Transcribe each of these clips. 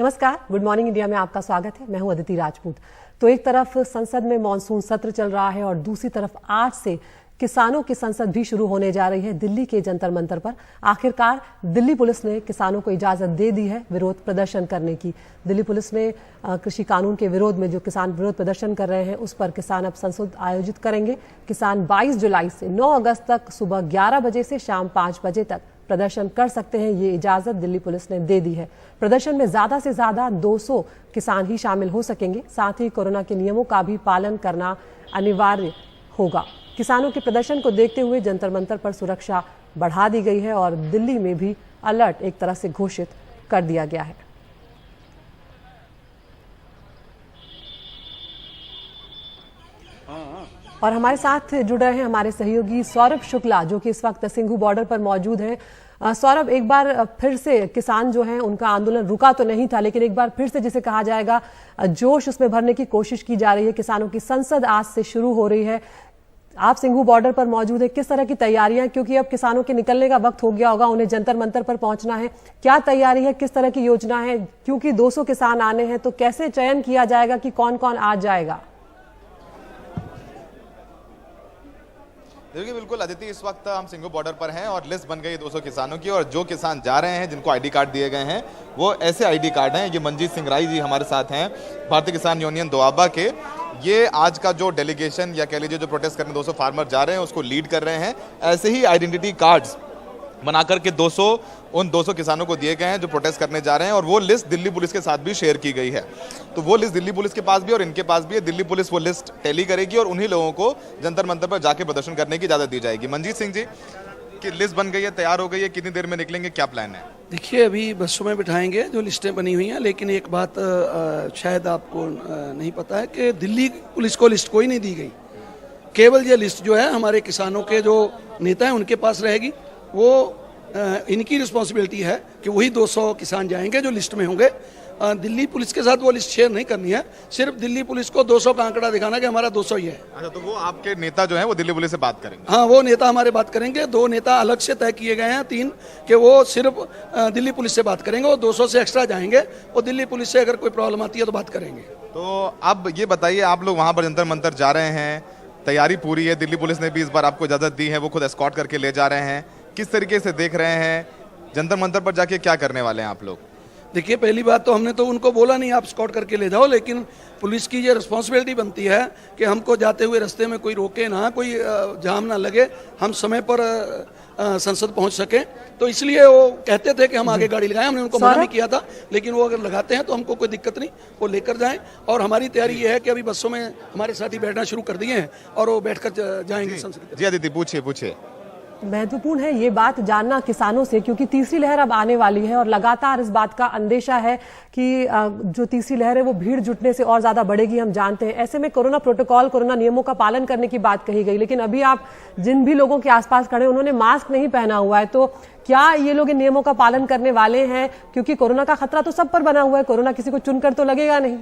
नमस्कार, good morning India में आपका स्वागत है। मैं हूं अदिति राजपूत। तो एक तरफ संसद में मॉनसून सत्र चल रहा है और दूसरी तरफ आज से किसानों की संसद भी शुरू होने जा रही है दिल्ली के जंतर मंतर पर। आखिरकार दिल्ली पुलिस ने किसानों को इजाजत दे दी है विरोध प्रदर्शन करने की। दिल्ली पुलिस ने कृषि कानून के विरोध में जो किसान विरोध प्रदर्शन कर रहे हैं उस पर किसान अब संसद आयोजित करेंगे। किसान 22 जुलाई से 9 अगस्त तक सुबह 11 बजे से शाम 5 बजे तक प्रदर्शन कर सकते हैं। ये इजाजत दिल्ली पुलिस ने दे दी है। प्रदर्शन में ज्यादा से ज्यादा 200 किसान ही शामिल हो सकेंगे। साथ ही कोरोना के नियमों का भी पालन करना अनिवार्य होगा। किसानों के प्रदर्शन को देखते हुए जंतर मंतर पर सुरक्षा बढ़ा दी गई है और दिल्ली में भी अलर्ट एक तरह से घोषित कर दिया गया है। और हमारे साथ जुड़ रहे हैं हमारे सहयोगी सौरभ शुक्ला, जो कि इस वक्त सिंघू बॉर्डर पर मौजूद हैं। सौरभ, एक बार फिर से किसान जो हैं उनका आंदोलन रुका तो नहीं था, लेकिन एक बार फिर से जिसे कहा जाएगा जोश उसमें भरने की कोशिश की जा रही है। किसानों की संसद आज से शुरू हो रही है। आप सिंघू बॉर्डर पर मौजूद है, किस तरह की तैयारियां, क्योंकि अब किसानों के निकलने का वक्त हो गया होगा, उन्हें जंतर मंतर पर पहुंचना है, क्या तैयारी है, किस तरह की योजना है? क्योंकि 200 किसान आने हैं तो कैसे चयन किया जाएगा कि कौन कौन आ जाएगा? देखिए, बिल्कुल अदिति, इस वक्त हम सिंघू बॉर्डर पर हैं और लिस्ट बन गई 200 किसानों की। और जो किसान जा रहे हैं, जिनको आईडी कार्ड दिए गए हैं, वो ऐसे आईडी कार्ड हैं। ये मंजीत सिंह राय जी हमारे साथ हैं, भारतीय किसान यूनियन दोआबा के। ये आज का जो डेलीगेशन या कह लीजिए जो प्रोटेस्ट करने 200 फार्मर जा रहे हैं उसको लीड कर रहे हैं। ऐसे ही आइडेंटिटी कार्ड्स बनाकर के 200 किसानों को दिए गए हैं जो प्रोटेस्ट करने जा रहे हैं। और वो लिस्ट दिल्ली पुलिस के साथ भी शेयर की गई है। तो वो लिस्ट दिल्ली पुलिस के पास भी और इनके पास भी है। दिल्ली पुलिस वो लिस्ट टैली करेगी और उन्हीं लोगों को जंतर मंतर पर जाके प्रदर्शन करने की इजाजत दी जाएगी। मंजीत सिंह जी की लिस्ट बन गई है, तैयार हो गई है, कितनी देर में निकलेंगे, क्या प्लान है? देखिए, अभी बसों में बिठाएंगे जो लिस्टें बनी हुई हैं, लेकिन एक बात शायद आपको नहीं पता है कि दिल्ली पुलिस को लिस्ट कोई नहीं दी गई। केवल ये लिस्ट जो है हमारे किसानों के जो नेता हैं उनके पास रहेगी। वो इनकी रिस्पॉन्सिबिलिटी है कि वही 200 किसान जाएंगे जो लिस्ट में होंगे। दिल्ली पुलिस के साथ वो लिस्ट शेयर नहीं करनी है। सिर्फ दिल्ली पुलिस को 200 का आंकड़ा दिखाना कि हमारा 200 ही है। अच्छा, तो वो आपके नेता जो है वो दिल्ली पुलिस से बात करेंगे? हाँ, वो नेता हमारे बात करेंगे। 2 नेता अलग से तय किए गए हैं, 3, कि वो सिर्फ दिल्ली पुलिस से बात करेंगे। वो 200 से एक्स्ट्रा जाएंगे और दिल्ली पुलिस से अगर कोई प्रॉब्लम आती है तो बात करेंगे। तो अब ये बताइए, आप लोग वहाँ पर जंतर मंतर जा रहे हैं, तैयारी पूरी है, दिल्ली पुलिस ने भी इस बार आपको इजाजत दी है, वो खुद एस्कॉर्ट करके ले जा रहे हैं, किस तरीके से देख रहे हैं? जंतर मंतर पर जाके क्या करने वाले हैं आप लोग? देखिए, पहली बात तो हमने तो उनको बोला नहीं आप स्कॉट करके ले जाओ, लेकिन पुलिस की ये रिस्पॉन्सिबिलिटी बनती है कि हमको जाते हुए रास्ते में कोई रोके ना, कोई जाम ना लगे, हम समय पर संसद पहुंच सके। तो इसलिए वो कहते थे कि हम आगे गाड़ी लगाएं, हमने उनको मना नहीं किया था, लेकिन वो अगर लगाते हैं तो हमको कोई दिक्कत नहीं, वो लेकर जाएं। और हमारी तैयारी ये है कि अभी बसों में हमारे साथी बैठना शुरू कर दिए हैं और वो बैठकर जाएंगे संसद। जी अदिति, पूछिए। महत्वपूर्ण है ये बात जानना किसानों से, क्योंकि तीसरी लहर अब आने वाली है और लगातार इस बात का अंदेशा है कि जो तीसरी लहर है वो भीड़ जुटने से और ज्यादा बढ़ेगी, हम जानते हैं। ऐसे में कोरोना प्रोटोकॉल, कोरोना नियमों का पालन करने की बात कही गई, लेकिन अभी आप जिन भी लोगों के आसपास खड़े उन्होंने मास्क नहीं पहना हुआ है। तो क्या ये लोग इन नियमों का पालन करने वाले हैं? क्योंकि कोरोना का खतरा तो सब पर बना हुआ है, कोरोना किसी को चुनकर तो लगेगा नहीं।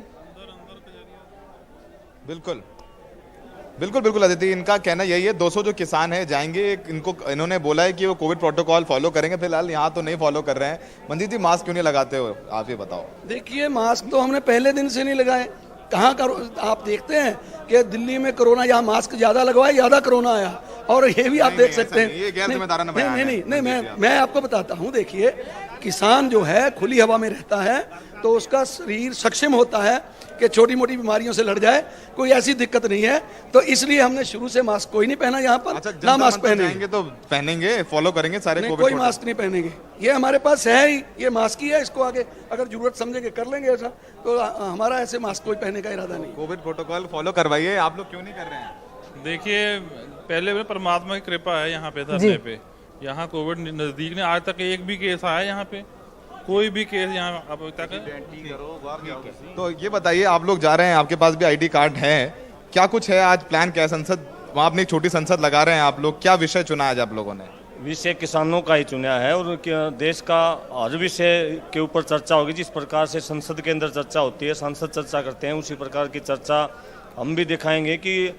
बिल्कुल अदिति, इनका कहना यही है। 200 जो किसान है जाएंगे, इन्होंने बोला है कि वो कोविड प्रोटोकॉल फॉलो करेंगे। फिलहाल यहाँ तो नहीं फॉलो कर रहे हैं। मंजीत जी, मास्क क्यों नहीं लगाते हो, आप ये बताओ। देखिए, मास्क तो हमने पहले दिन से नहीं लगाए। कहाँ आप देखते हैं कि दिल्ली में कोरोना, यहाँ मास्क ज्यादा लगवाए, ज्यादा कोरोना आया। और ये भी आप देख सकते हैं। ये गैर जिम्मेदाराना बयान है। नहीं, मैं आपको बताता हूँ। देखिए, किसान जो है खुली हवा में रहता है तो उसका शरीर सक्षम होता है कि छोटी मोटी बीमारियों से लड़ जाए, कोई ऐसी दिक्कत नहीं है। तो इसलिए हमने शुरू से मास्क कोई नहीं पहना यहाँ पर। अच्छा, ना मास्क पहनेंगे तो पहनेंगे, फॉलो करेंगे सारे कोविड। कोई मास्क नहीं पहनेंगे, ये हमारे पास है ही, ये मास्क ही है। इसको आगे अगर जरूरत समझेंगे कर लेंगे ऐसा, तो हमारा ऐसे मास्क कोई पहनने का इरादा नहीं। कोविड प्रोटोकॉल फॉलो करवाइए, आप लोग क्यों नहीं कर रहे हैं? देखिए, पहले परमात्मा की कृपा है यहाँ पे धरने पे। यहाँ कोविड नजदीक ने, आज तक एक भी केस आया यहाँ पे, कोई भी केस यहाँ अब तक। तो ये बताइए, आप लोग जा रहे हैं, आपके पास भी आईडी कार्ड है, क्या कुछ है आज प्लान, क्या संसद, वहाँ अपनी छोटी संसद लगा रहे हैं आप लोग, क्या विषय चुना है आज आप लोगों ने? विषय किसानों का ही चुना है और देश का हर विषय के ऊपर चर्चा होगी। जिस प्रकार से संसद के अंदर चर्चा होती है, सांसद चर्चा करते हैं, उसी प्रकार की चर्चा हम भी दिखाएंगे कि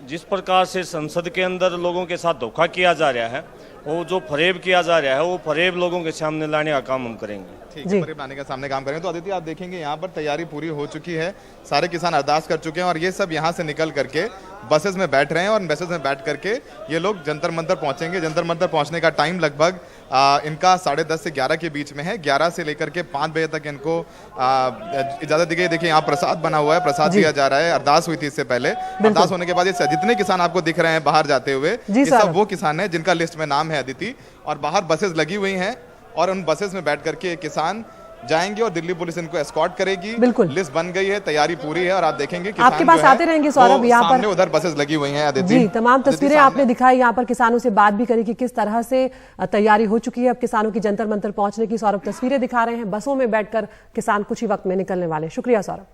जिस प्रकार से संसद के अंदर लोगों के साथ धोखा किया जा रहा है वो जो फरेब किया जा रहा है वो फरेब लोगों के सामने लाने का काम हम करेंगे। ठीक है, फरेब लाने का सामने काम करेंगे। तो अदिति आप देखेंगे यहाँ पर तैयारी पूरी हो चुकी है, सारे किसान अरदास कर चुके हैं और ये सब यहाँ से निकल करके बसेस में बैठ रहे हैं और बसेस में बैठ करके ये लोग जंतर मंतर पहुंचेंगे। जंतर मंतर पहुंचने का टाइम लगभग इनका 10:30 से 11 के बीच में है। 11 से लेकर के 5 बजे तक इनको इजाजत दी गई। देखिए यहाँ प्रसाद बना हुआ है, प्रसाद दिया जा रहा है। अरदास हुई थी इससे पहले, अरदास होने के बाद ये जितने किसान आपको दिख रहे हैं बाहर जाते हुए, ये सब वो किसान है जिनका लिस्ट में नाम है अदिति। और बाहर बसेस लगी हुई हैं और उन बसेस में बैठ करके किसान जाएंगे और दिल्ली पुलिस इनको एस्कॉर्ट करेगी। बिल्कुल, लिस्ट बन गई है, तैयारी पूरी है और आप देखेंगे आपके पास आते रहेंगे सौरभ। यहाँ पर उधर बसेस लगी हुई हैं अदिति। जी, तमाम तस्वीरें आपने दिखाई। यहाँ पर किसानों से बात भी करी कि किस तरह से तैयारी हो चुकी है अब किसानों की जंतर मंतर पहुंचने की। सौरभ तस्वीरें दिखा रहे हैं, बसों में बैठकर किसान कुछ ही वक्त में निकलने वाले। शुक्रिया सौरभ।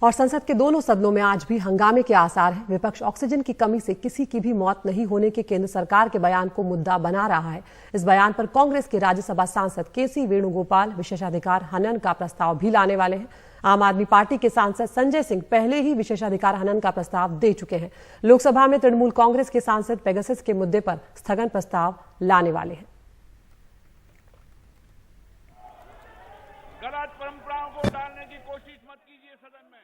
और संसद के दोनों सदनों में आज भी हंगामे के आसार हैं। विपक्ष ऑक्सीजन की कमी से किसी की भी मौत नहीं होने के केंद्र सरकार के बयान को मुद्दा बना रहा है। इस बयान पर कांग्रेस के राज्यसभा सांसद केसी वेणुगोपाल विशेषाधिकार हनन का प्रस्ताव भी लाने वाले हैं। आम आदमी पार्टी के सांसद संजय सिंह पहले ही विशेषाधिकार हनन का प्रस्ताव दे चुके हैं। लोकसभा में तृणमूल कांग्रेस के सांसद पेगासस के मुद्दे पर स्थगन प्रस्ताव लाने वाले हैं। गलत परंपराओं को डालने की कोशिश मत कीजिए सदन में।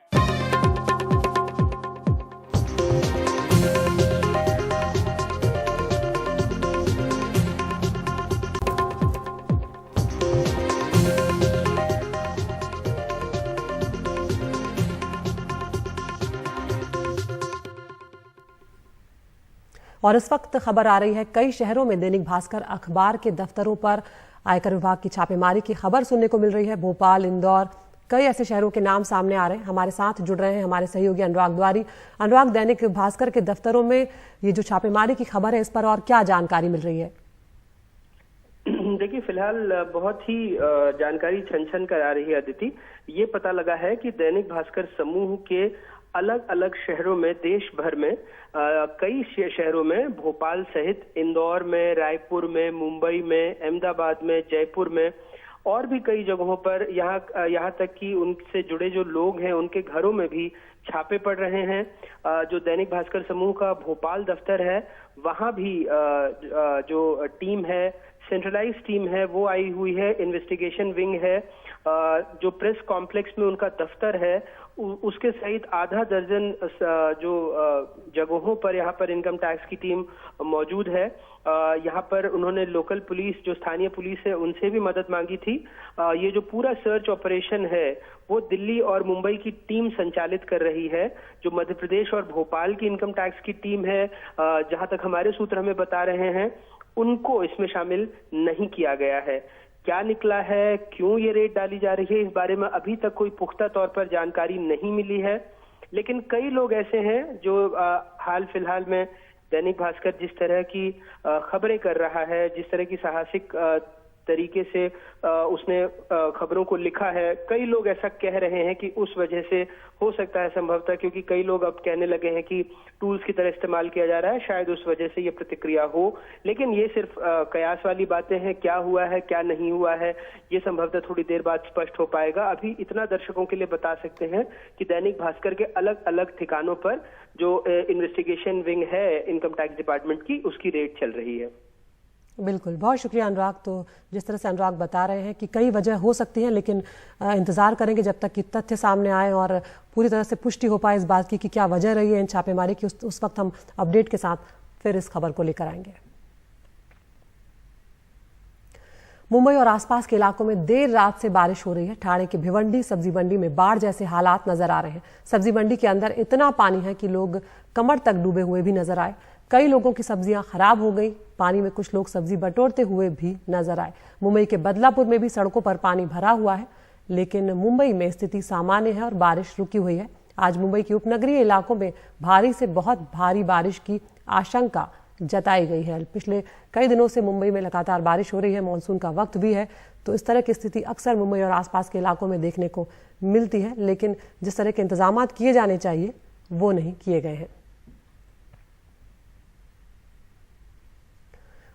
और इस वक्त खबर आ रही है, कई शहरों में दैनिक भास्कर अखबार के दफ्तरों पर आयकर विभाग की छापेमारी की खबर सुनने को मिल रही है। भोपाल, इंदौर, कई ऐसे शहरों के नाम सामने आ रहे हैं। हमारे साथ जुड़ रहे हैं हमारे सहयोगी अनुराग द्वारी। अनुराग, दैनिक भास्कर के दफ्तरों में ये जो छापेमारी की खबर है, इस पर और क्या जानकारी मिल रही है? देखिए, फिलहाल बहुत ही जानकारी छन कर आ रही है अदिति। ये पता लगा है कि दैनिक भास्कर समूह के अलग अलग शहरों में, देश भर में, कई शहरों में, भोपाल सहित इंदौर में, रायपुर में, मुंबई में, अहमदाबाद में, जयपुर में और भी कई जगहों पर, यहाँ तक कि उनसे जुड़े जो लोग हैं उनके घरों में भी छापे पड़ रहे हैं। जो दैनिक भास्कर समूह का भोपाल दफ्तर है, वहां भी जो टीम है, सेंट्रलाइज टीम है, वो आई हुई है। इन्वेस्टिगेशन विंग है, जो प्रेस कॉम्प्लेक्स में उनका दफ्तर है, उसके सहित आधा दर्जन जो जगहों पर यहाँ पर इनकम टैक्स की टीम मौजूद है। यहाँ पर उन्होंने लोकल पुलिस, जो स्थानीय पुलिस है, उनसे भी मदद मांगी थी। ये जो पूरा सर्च ऑपरेशन है वो दिल्ली और मुंबई की टीम संचालित कर रही है। जो मध्य प्रदेश और भोपाल की इनकम टैक्स की टीम है, जहां तक हमारे सूत्र हमें बता रहे हैं, उनको इसमें शामिल नहीं किया गया है। क्या निकला है, क्यों ये रेड डाली जा रही है, इस बारे में अभी तक कोई पुख्ता तौर पर जानकारी नहीं मिली है। लेकिन कई लोग ऐसे हैं जो हाल फिलहाल में दैनिक भास्कर जिस तरह की खबरें कर रहा है, जिस तरह की साहसिक तरीके से उसने खबरों को लिखा है, कई लोग ऐसा कह रहे हैं कि उस वजह से हो सकता है संभवतः, क्योंकि कई लोग अब कहने लगे हैं कि टूल्स की तरह इस्तेमाल किया जा रहा है, शायद उस वजह से ये प्रतिक्रिया हो। लेकिन ये सिर्फ कयास वाली बातें हैं। क्या हुआ है, क्या नहीं हुआ है, ये संभवतः थोड़ी देर बाद स्पष्ट हो पाएगा। अभी इतना दर्शकों के लिए बता सकते हैं कि दैनिक भास्कर के अलग अलग ठिकानों पर जो इन्वेस्टिगेशन विंग है इनकम टैक्स डिपार्टमेंट की, उसकी रेड चल रही है। बिल्कुल, बहुत शुक्रिया अनुराग। तो जिस तरह से अनुराग बता रहे हैं कि कई वजह हो सकती हैं, लेकिन इंतजार करेंगे जब तक कि तथ्य सामने आए और पूरी तरह से पुष्टि हो पाए इस बात की कि क्या वजह रही है इन छापेमारी की। उस वक्त हम अपडेट के साथ फिर इस खबर को लेकर आएंगे। मुंबई और आसपास के इलाकों में देर रात से बारिश हो रही है। ठाणे की भिवंडी सब्जी मंडी में बाढ़ जैसे हालात नजर आ रहे हैं। सब्जी मंडी के अंदर इतना पानी है कि लोग कमर तक डूबे हुए भी नजर आए। कई लोगों की सब्जियां खराब हो गई। पानी में कुछ लोग सब्जी बटोरते हुए भी नजर आए। मुंबई के बदलापुर में भी सड़कों पर पानी भरा हुआ है, लेकिन मुंबई में स्थिति सामान्य है और बारिश रुकी हुई है। आज मुंबई के उपनगरीय इलाकों में भारी से बहुत भारी बारिश की आशंका जताई गई है। पिछले कई दिनों से मुंबई में लगातार बारिश हो रही है, मानसून का वक्त भी है, तो इस तरह की स्थिति अक्सर मुंबई और आसपास के इलाकों में देखने को मिलती है। लेकिन जिस तरह के इंतजाम किए जाने चाहिए वो नहीं किए गए हैं।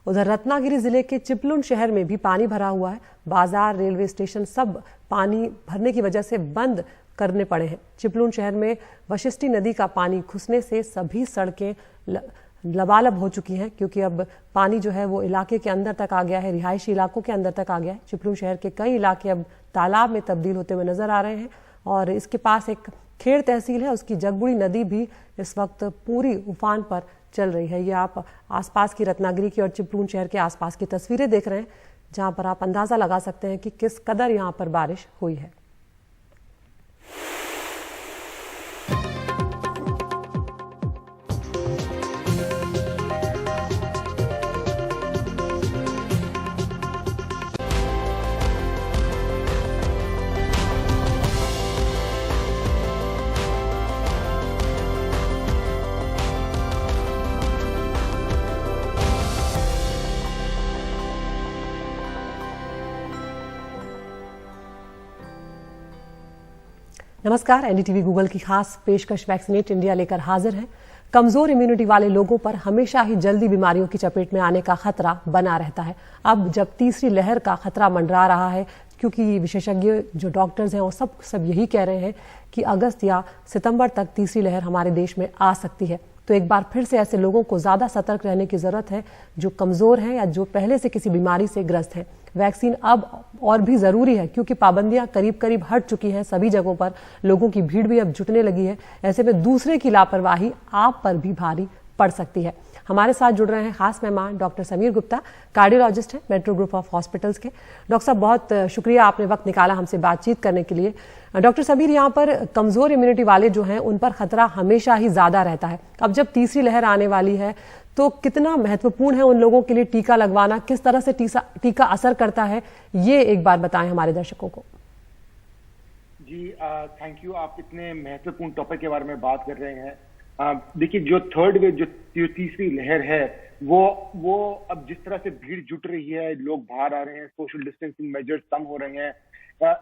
उधर रत्नागिरी जिले के चिपलुन शहर में भी पानी भरा हुआ है। बाजार, रेलवे स्टेशन सब पानी भरने की वजह से बंद करने पड़े हैं। चिपलुन शहर में वशिष्ठी नदी का पानी घुसने से सभी सड़कें लबालब हो चुकी हैं, क्योंकि अब पानी जो है वो इलाके के अंदर तक आ गया है, रिहायशी इलाकों के अंदर तक आ गया है। चिपळूण शहर के कई इलाके अब तालाब में तब्दील होते हुए नजर आ रहे हैं और इसके पास एक खेड़ तहसील है, उसकी जगबुड़ी नदी भी इस वक्त पूरी उफान पर चल रही है। ये आप आसपास की रत्नागिरी की और चिपळूण शहर के आसपास की तस्वीरें देख रहे हैं, जहां पर आप अंदाजा लगा सकते हैं कि किस कदर यहां पर बारिश हुई है। नमस्कार, एनडीटीवी गूगल की खास पेशकश वैक्सीनेट इंडिया लेकर हाजिर है। कमजोर इम्यूनिटी वाले लोगों पर हमेशा ही जल्दी बीमारियों की चपेट में आने का खतरा बना रहता है। अब जब तीसरी लहर का खतरा मंडरा रहा है, क्योंकि विशेषज्ञ जो डॉक्टर्स हैं वो सब यही कह रहे हैं कि अगस्त या सितंबर तक तीसरी लहर हमारे देश में आ सकती है, तो एक बार फिर से ऐसे लोगों को ज्यादा सतर्क रहने की जरूरत है जो कमजोर हैं या जो पहले से किसी बीमारी से ग्रस्त हैं। वैक्सीन अब और भी जरूरी है, क्योंकि पाबंदियां करीब करीब हट चुकी हैं सभी जगहों पर, लोगों की भीड़ भी अब जुटने लगी है। ऐसे में दूसरे की लापरवाही आप पर भी भारी पड़ सकती है। हमारे साथ जुड़ रहे हैं खास मेहमान डॉक्टर समीर गुप्ता, कार्डियोलॉजिस्ट हैं मेट्रो ग्रुप ऑफ हॉस्पिटल्स के। डॉक्टर साहब, बहुत शुक्रिया आपने वक्त निकाला हमसे बातचीत करने के लिए। डॉक्टर समीर, यहाँ पर कमजोर इम्यूनिटी वाले जो हैं उन पर खतरा हमेशा ही ज्यादा रहता है। अब जब तीसरी लहर आने वाली है तो कितना महत्वपूर्ण है उन लोगों के लिए टीका लगवाना, किस तरह से टीका असर करता है, ये एक बार बताएं हमारे दर्शकों को। जी थैंक यू, आप इतने महत्वपूर्ण टॉपिक के बारे में बात कर रहे हैं। देखिए, जो थर्ड वेव, जो तीसरी लहर है, वो अब जिस तरह से भीड़ जुट रही है, लोग बाहर आ रहे हैं, सोशल डिस्टेंसिंग मेजर्स कम हो रहे हैं,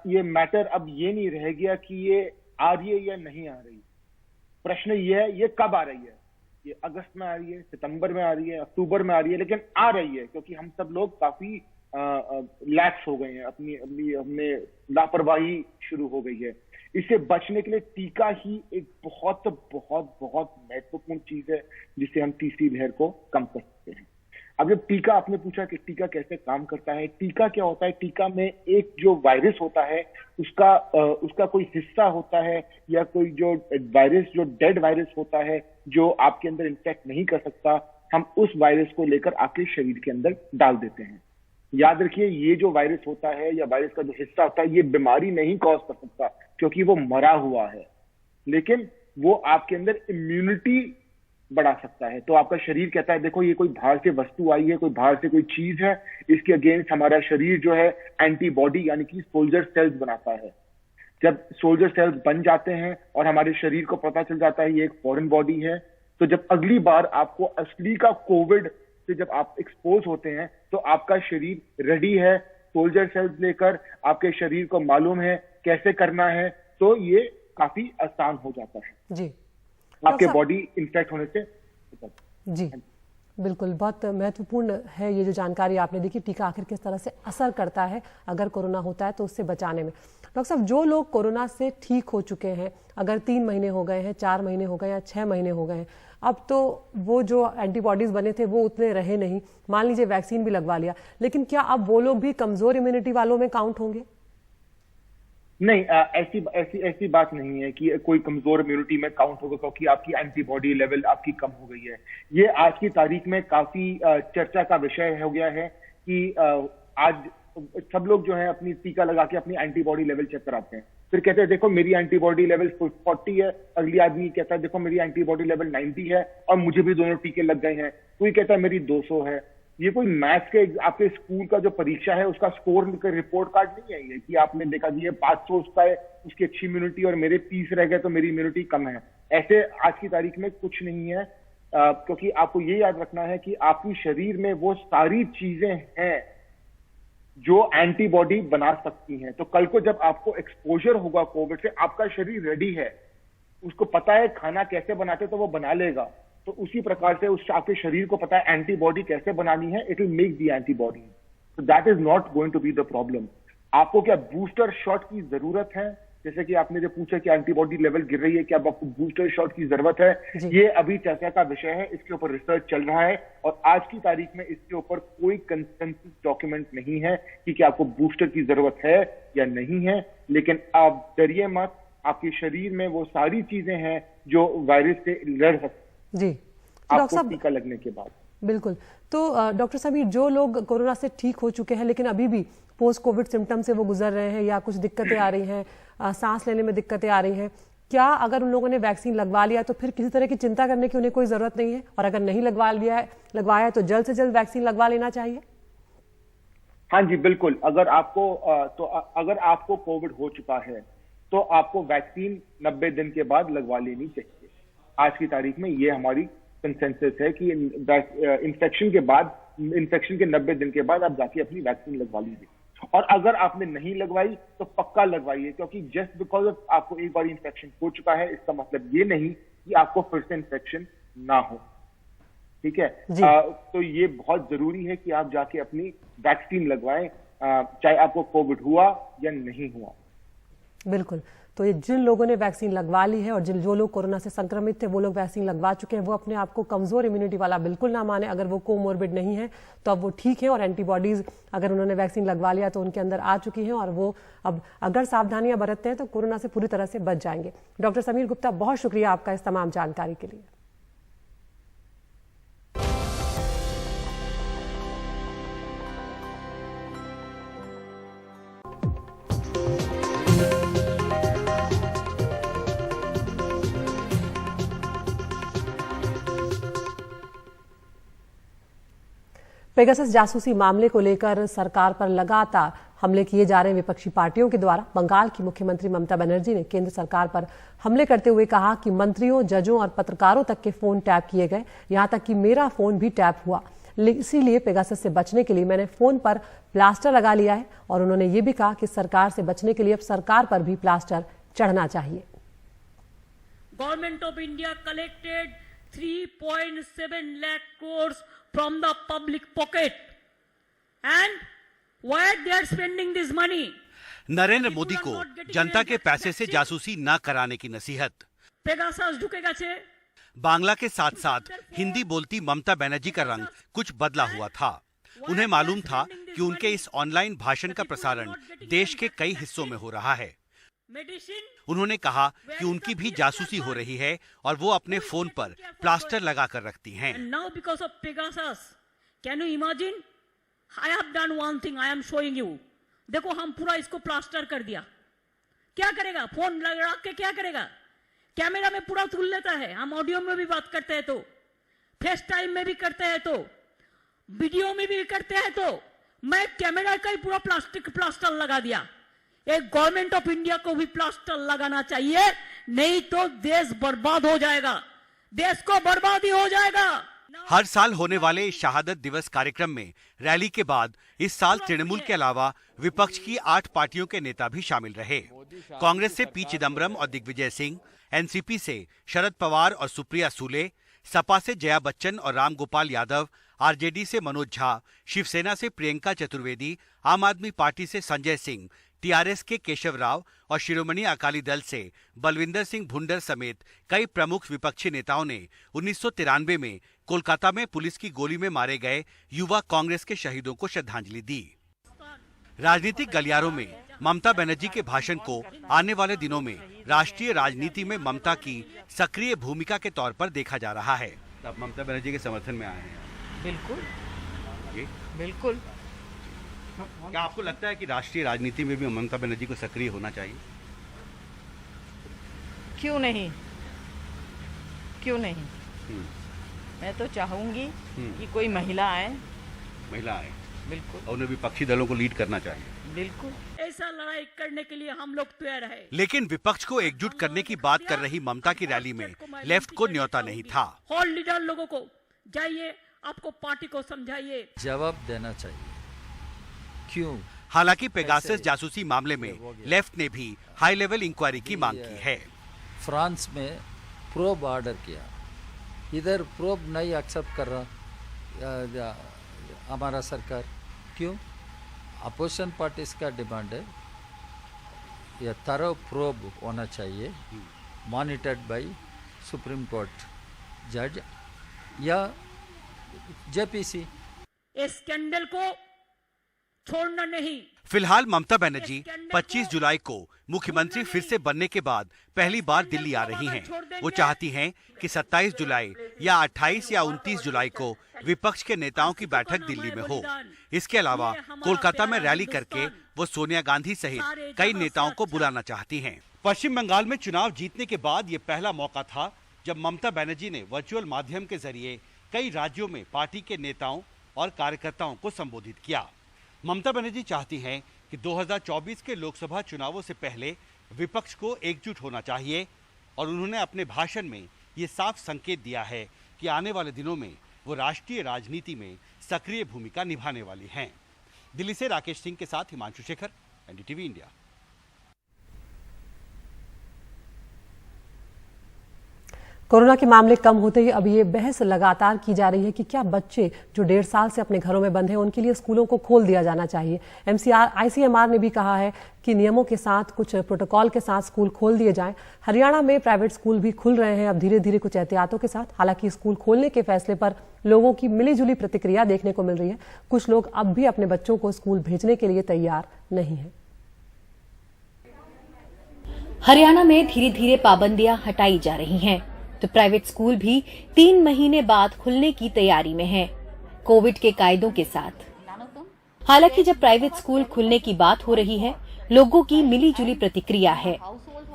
ये मैटर अब ये नहीं रह गया कि ये आ रही है या नहीं आ रही। प्रश्न ये है, ये कब आ रही है? ये अगस्त में आ रही है, सितंबर में आ रही है, अक्टूबर में आ रही है, लेकिन आ रही है, क्योंकि हम सब लोग काफी लैक्स हो गए हैं, हमने लापरवाही शुरू हो गई है। इससे बचने के लिए टीका ही एक बहुत बहुत बहुत महत्वपूर्ण चीज है, जिससे हम तीसरी लहर को कम कर सकते हैं। अब जब टीका, आपने पूछा कि टीका कैसे काम करता है, टीका क्या होता है? टीका में एक जो वायरस होता है उसका कोई हिस्सा होता है, या कोई जो वायरस, जो डेड वायरस होता है, जो आपके अंदर इन्फेक्ट नहीं कर सकता, हम उस वायरस को लेकर आपके शरीर के अंदर डाल देते हैं। याद रखिए, ये जो वायरस होता है या वायरस का जो हिस्सा होता है, ये बीमारी नहीं कॉज कर सकता, क्योंकि वो मरा हुआ है, लेकिन वो आपके अंदर इम्यूनिटी बढ़ा सकता है। तो आपका शरीर कहता है, देखो ये कोई बाहर से वस्तु आई है, कोई बाहर से कोई चीज है, इसके अगेंस्ट हमारा शरीर जो है एंटीबॉडी यानी कि सोल्जर सेल्स बनाता है। जब सोल्जर सेल्स बन जाते हैं और हमारे शरीर को पता चल जाता है ये एक फॉरेन बॉडी है, तो जब अगली बार आपको असली का कोविड से जब आप एक्सपोज होते हैं, तो आपका शरीर रेडी है, सोल्जर सेल्स लेकर आपके शरीर को मालूम है कैसे करना है, तो ये काफी आसान हो जाता है जी आपके बॉडी इन्फेक्ट होने से। जी बिल्कुल, बहुत महत्वपूर्ण है ये जो जानकारी आपने दी कि टीका आखिर किस तरह से असर करता है अगर कोरोना होता है तो उससे बचाने में। डॉक्टर साहब, जो लोग कोरोना से ठीक हो चुके हैं, अगर 3 महीने हो गए हैं, 4 महीने हो गए या 6 महीने हो गए हैं, अब तो वो जो एंटीबॉडीज बने थे वो उतने रहे नहीं, मान लीजिए वैक्सीन भी लगवा लिया, लेकिन क्या अब वो लोग भी कमजोर इम्यूनिटी वालों में काउंट होंगे? नहीं, ऐसी बात नहीं है कि कोई कमजोर इम्यूनिटी में काउंट होगा क्योंकि आपकी एंटीबॉडी लेवल आपकी कम हो गई है। ये आज की तारीख में काफी चर्चा का विषय हो गया है कि आज सब लोग जो है अपनी टीका लगा के अपनी एंटीबॉडी लेवल चेक कराते हैं, फिर कहते हैं देखो मेरी एंटीबॉडी लेवल 40 है, अगली आदमी कहता है देखो मेरी एंटीबॉडी लेवल 90 है और मुझे भी दोनों टीके लग गए हैं, कोई कहता है मेरी 200 है। ये कोई मैथ्स के आपके स्कूल का जो परीक्षा है उसका स्कोर रिपोर्ट कार्ड नहीं है ये कि आपने देखा कि ये 500 उसका है, उसकी अच्छी इम्यूनिटी और मेरे 30 रह गए तो मेरी इम्यूनिटी कम है। ऐसे आज की तारीख में कुछ नहीं है, क्योंकि आपको ये याद रखना है कि आपकी शरीर में वो सारी चीजें हैं जो एंटीबॉडी बना सकती हैं। तो कल को जब आपको एक्सपोजर होगा कोविड से, आपका शरीर रेडी है, उसको पता है खाना कैसे बनाते तो वो बना लेगा। तो उसी प्रकार से उस आपके शरीर को पता है एंटीबॉडी कैसे बनानी है, it will make the antibody. So that is not going to be the problem. आपको क्या बूस्टर शॉट की जरूरत है? जैसे कि आपने जो पूछा कि एंटीबॉडी लेवल गिर रही है, क्या अब आपको बूस्टर शॉट की जरूरत है, ये अभी चर्चा का विषय है, इसके ऊपर रिसर्च चल रहा है और आज की तारीख में इसके ऊपर कोई कंसेंसस डॉक्यूमेंट नहीं है कि आपको बूस्टर की जरूरत है या नहीं है। लेकिन आप डरिए मत, आपके शरीर में वो सारी चीजें हैं जो वायरस से लड़ सकती जी आपको टीका लगने के बाद। बिल्कुल। तो डॉक्टर समीर, जो लोग कोरोना से ठीक हो चुके हैं लेकिन अभी भी पोस्ट कोविड सिम्टम से वो गुजर रहे हैं या कुछ दिक्कतें आ रही हैं, सांस लेने में दिक्कतें आ रही हैं, क्या अगर उन लोगों ने वैक्सीन लगवा लिया तो फिर किसी तरह की चिंता करने की उन्हें कोई जरूरत नहीं है? और अगर नहीं लगवाया है तो जल्द से जल्द वैक्सीन लगवा लेना चाहिए? हाँ जी बिल्कुल। अगर आपको कोविड हो चुका है तो आपको वैक्सीन 90 दिन के बाद लगवा लेनी चाहिए। आज की तारीख में ये हमारी कंसेंसस है कि इन्फेक्शन के 90 दिन के बाद आप जाके अपनी वैक्सीन लगवा लीजिए। और अगर आपने नहीं लगवाई तो पक्का लगवाइए, क्योंकि जस्ट बिकॉज आपको एक बार इन्फेक्शन हो चुका है इसका मतलब ये नहीं कि आपको फिर से इन्फेक्शन ना हो। ठीक है, तो ये बहुत जरूरी है कि आप जाके अपनी वैक्सीन लगवाएं, चाहे आपको कोविड हुआ या नहीं हुआ। बिल्कुल। तो ये जिन लोगों ने वैक्सीन लगवा ली है और जो लोग कोरोना से संक्रमित थे वो लोग वैक्सीन लगवा चुके हैं, वो अपने आप को कमजोर इम्यूनिटी वाला बिल्कुल ना माने। अगर वो कोमोर्बिड नहीं है तो अब वो ठीक है और एंटीबॉडीज अगर उन्होंने वैक्सीन लगवा लिया तो उनके अंदर आ चुकी हैं और वो अब अगर सावधानियां बरतते हैं तो कोरोना से पूरी तरह से बच जाएंगे। डॉक्टर समीर गुप्ता, बहुत शुक्रिया आपका इस तमाम जानकारी के लिए। पेगासस जासूसी मामले को लेकर सरकार पर लगातार हमले किए जा रहे विपक्षी पार्टियों के द्वारा बंगाल की मुख्यमंत्री ममता बनर्जी ने केंद्र सरकार पर हमले करते हुए कहा कि मंत्रियों, जजों और पत्रकारों तक के फोन टैप किए गए, यहां तक कि मेरा फोन भी टैप हुआ। इसीलिए पेगासस से बचने के लिए मैंने फोन पर प्लास्टर लगा लिया है। और उन्होंने ये भी कहा कि सरकार से बचने के लिए अब सरकार पर भी प्लास्टर चढ़ना चाहिए। Government of India collected 3.7 lakh crores from the public pocket, and why they are spending this money? Narendra Modi को जनता के पैसे से जासूसी न कराने की नसीहत। पेगासस ढुके गए। बांग्ला के साथ साथ हिंदी बोलती ममता बनर्जी का रंग कुछ बदला हुआ था। उन्हें मालूम था कि उनके इस ऑनलाइन भाषण का प्रसारण देश के कई हिस्सों में हो रहा है। उन्होंने कहा कि उनकी भी जासूसी हो रही है और वो अपने फोन पर प्लास्टर लगा कर रखती हैं। Now because of Pegasus, can you imagine? I have done one thing, I am showing you. देखो हम पूरा इसको प्लास्टर कर दिया। क्या करेगा? फोन लगा के क्या करेगा? कैमरा में पूरा तुल लेता है। हम ऑडियो में भी बात करते हैं तो, फेस टाइम में भी करते हैं तो, वीडियो में भी करते हैं तो, मैं कैमरा का ही पूरा प्लास्टिक प्लास्टर लगा दिया। एक गवर्नमेंट ऑफ इंडिया को भी प्लास्टर लगाना चाहिए, नहीं तो देश बर्बाद हो जाएगा, देश को बर्बादी हो जाएगा। हर साल होने वाले शहादत दिवस कार्यक्रम में रैली के बाद इस साल तृणमूल के अलावा विपक्ष की 8 पार्टियों के नेता भी शामिल रहे। कांग्रेस से पी चिदम्बरम और दिग्विजय सिंह, एनसीपी से शरद पवार और सुप्रिया सूले, सपा से जया बच्चन और राम गोपाल यादव, आरजेडी से मनोज झा, शिवसेना से प्रियंका चतुर्वेदी, आम आदमी पार्टी से संजय सिंह, टीआरएस के केशव राव और शिरोमणि अकाली दल से बलविंदर सिंह भुंडर समेत कई प्रमुख विपक्षी नेताओं ने 1993 में कोलकाता में पुलिस की गोली में मारे गए युवा कांग्रेस के शहीदों को श्रद्धांजलि दी। राजनीतिक गलियारों में ममता बनर्जी के भाषण को आने वाले दिनों में राष्ट्रीय राजनीति में ममता की सक्रिय भूमिका के तौर पर देखा जा रहा है। आप ममता बनर्जी के समर्थन में आए हैं? बिल्कुल, बिल्कुल। क्या आपको लगता है कि राष्ट्रीय राजनीति में भी ममता बनर्जी को सक्रिय होना चाहिए? क्यों नहीं, क्यों नहीं। मैं तो चाहूंगी कि कोई महिला आए। बिल्कुल। और उन्हें विपक्षी दलों को लीड करना चाहिए। बिल्कुल। ऐसा लड़ाई करने के लिए हम लोग तैयार है। लेकिन विपक्ष को एकजुट करने की बात कर रही ममता की रैली में लेफ्ट को न्योता नहीं था। हॉल लीडर लोगों को जाइए, आपको पार्टी को समझाइए, जवाब देना चाहिए। क्यों? हालांकि पेगासस जासूसी मामले में लेफ्ट ने भी हाई लेवल इंक्वायरी की मांग की है। फ्रांस में प्रोब ऑर्डर किया, इधर प्रोब नहीं एक्सेप्ट कर रहा हमारा सरकार। क्यों? अपोजिशन पार्टीज का डिमांड है, ये थरो प्रोब होना चाहिए, मॉनिटर्ड बाय सुप्रीम कोर्ट जज या जेपीसी। इस स्कैंडल को छोड़ना नहीं। फिलहाल ममता बनर्जी 25 जुलाई को मुख्यमंत्री फिर से बनने के बाद पहली बार दिल्ली आ रही हैं। वो चाहती हैं कि 27 जुलाई या 28 या 29 जुलाई को विपक्ष के नेताओं की बैठक दिल्ली में हो। इसके अलावा कोलकाता में रैली करके वो सोनिया गांधी सहित कई नेताओं को बुलाना चाहती हैं। पश्चिम बंगाल में चुनाव जीतने के बाद ये पहला मौका था जब ममता बनर्जी ने वर्चुअल माध्यम के जरिए कई राज्यों में पार्टी के नेताओं और कार्यकर्ताओं को संबोधित किया। ममता बनर्जी चाहती हैं कि 2024 के लोकसभा चुनावों से पहले विपक्ष को एकजुट होना चाहिए और उन्होंने अपने भाषण में ये साफ संकेत दिया है कि आने वाले दिनों में वो राष्ट्रीय राजनीति में सक्रिय भूमिका निभाने वाली हैं। दिल्ली से राकेश सिंह के साथ Himanshu Shekhar, NDTV India. Corona के मामले कम होते ही अब ये बहस लगातार की जा रही है कि क्या बच्चे जो 1.5 साल से अपने घरों में बंद हैं उनके लिए स्कूलों को खोल दिया जाना चाहिए। आईसीएमआर ने भी कहा है कि नियमों के साथ, कुछ प्रोटोकॉल के साथ स्कूल खोल दिए जाएं। हरियाणा में प्राइवेट स्कूल भी खुल रहे हैं अब धीरे धीरे कुछ एहतियातों के साथ। हालांकि स्कूल खोलने के फैसले पर लोगों की मिलीजुली प्रतिक्रिया देखने को मिल रही है। कुछ लोग अब भी अपने बच्चों को स्कूल भेजने के लिए तैयार नहीं है। हरियाणा में धीरे धीरे पाबंदियां हटाई जा रही हैं, तो प्राइवेट स्कूल भी 3 महीने बाद खुलने की तैयारी में हैं, कोविड के कायदों के साथ। हालांकि जब प्राइवेट स्कूल खुलने की बात हो रही है, लोगों की मिलीजुली प्रतिक्रिया है।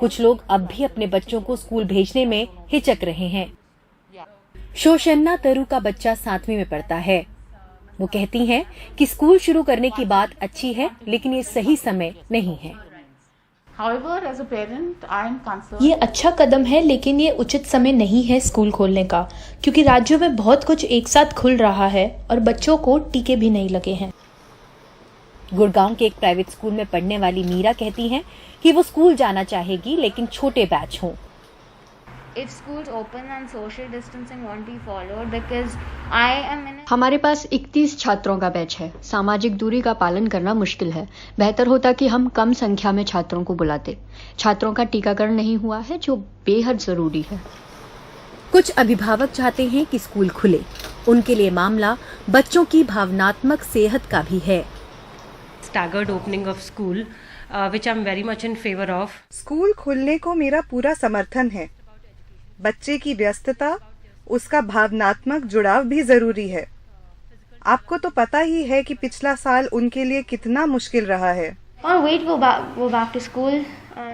कुछ लोग अब भी अपने बच्चों को स्कूल भेजने में हिचक रहे हैं। शोशन्ना तरु का बच्चा 7वीं में पढ़ता है। वो कहती हैं कि स्कूल शुरू करने की बात अच्छी है, लेकिन ये सही समय नहीं है। ये अच्छा कदम है, लेकिन ये उचित समय नहीं है स्कूल खोलने का, क्योंकि राज्यों में बहुत कुछ एक साथ खुल रहा है और बच्चों को टीके भी नहीं लगे हैं। गुड़गांव के एक प्राइवेट स्कूल में पढ़ने वाली मीरा कहती हैं कि वो स्कूल जाना चाहेगी, लेकिन छोटे बैच हों। हमारे पास 31 छात्रों का बैच है। सामाजिक दूरी का पालन करना मुश्किल है। बेहतर होता कि हम कम संख्या में छात्रों को बुलाते। छात्रों का टीकाकरण नहीं हुआ है, जो बेहद जरूरी है। कुछ अभिभावक चाहते हैं कि स्कूल खुले। उनके लिए मामला बच्चों की भावनात्मक सेहत का भी है। Staggered opening of school, which I'm very much in favor of. School खुलने को मेरा पूरा समर्थन है। बच्चे की व्यस्तता, उसका भावनात्मक जुड़ाव भी जरूरी है। आपको तो पता ही है कि पिछला साल उनके लिए कितना मुश्किल रहा है।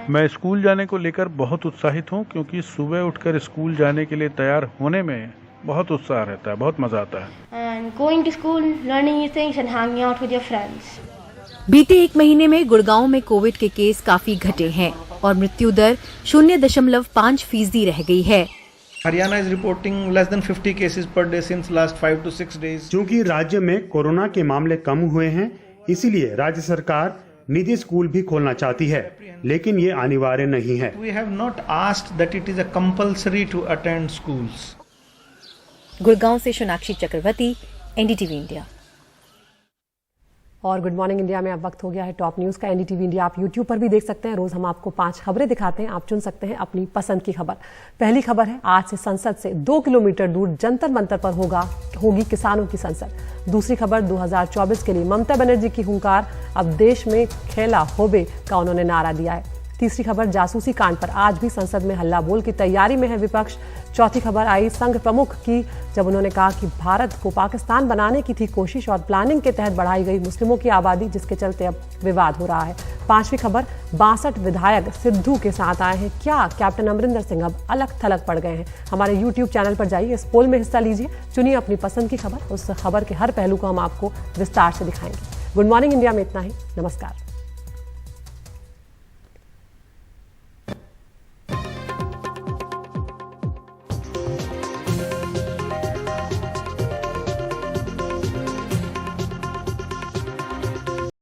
मैं स्कूल जाने को लेकर बहुत उत्साहित हूँ, क्योंकि सुबह उठकर स्कूल जाने के लिए तैयार होने में बहुत उत्साह रहता है, बहुत मजा आता है। बीते 1 महीने में गुड़गांव में कोविड के केस काफी घटे हैं और मृत्यु दर 0.5% रह गई है। Haryana is reporting less than 50 cases per day since last 5 to 6 days। क्योंकि राज्य में कोरोना के मामले कम हुए हैं, इसीलिए राज्य सरकार निजी स्कूल भी खोलना चाहती है, लेकिन ये अनिवार्य नहीं है। We have not asked that it is a compulsory to attend schools। Gurgaon से सोनाक्षी चक्रवर्ती, एनडीटीवी इंडिया। और गुड मॉर्निंग इंडिया में अब वक्त हो गया है टॉप न्यूज का। एनडीटीवी इंडिया आप यूट्यूब पर भी देख सकते हैं। रोज हम आपको 5 खबरें दिखाते हैं, आप चुन सकते हैं अपनी पसंद की खबर। पहली खबर है, आज से संसद से 2 किलोमीटर दूर जंतर मंतर पर होगी किसानों की संसद। दूसरी खबर, 2024 के लिए ममता बनर्जी की हुंकार, अब देश में खेला होबे का उन्होंने नारा दिया है। तीसरी खबर, जासूसी कांड पर आज भी संसद में हल्ला बोल की तैयारी में है विपक्ष। चौथी खबर आई संघ प्रमुख की, जब उन्होंने कहा कि भारत को पाकिस्तान बनाने की थी कोशिश और प्लानिंग के तहत बढ़ाई गई मुस्लिमों की आबादी, जिसके चलते अब विवाद हो रहा है। पांचवी खबर, 62 विधायक सिद्धू के साथ आए हैं, क्या कैप्टन अमरिंदर सिंह अब अलग थलग पड़ गए हैं? हमारे यूट्यूब चैनल पर जाइए, इस पोल में हिस्सा लीजिए, चुनिए अपनी पसंद की खबर। उस खबर के हर पहलू को हम आपको विस्तार से दिखाएंगे। गुड मॉर्निंग इंडिया में इतना ही, नमस्कार।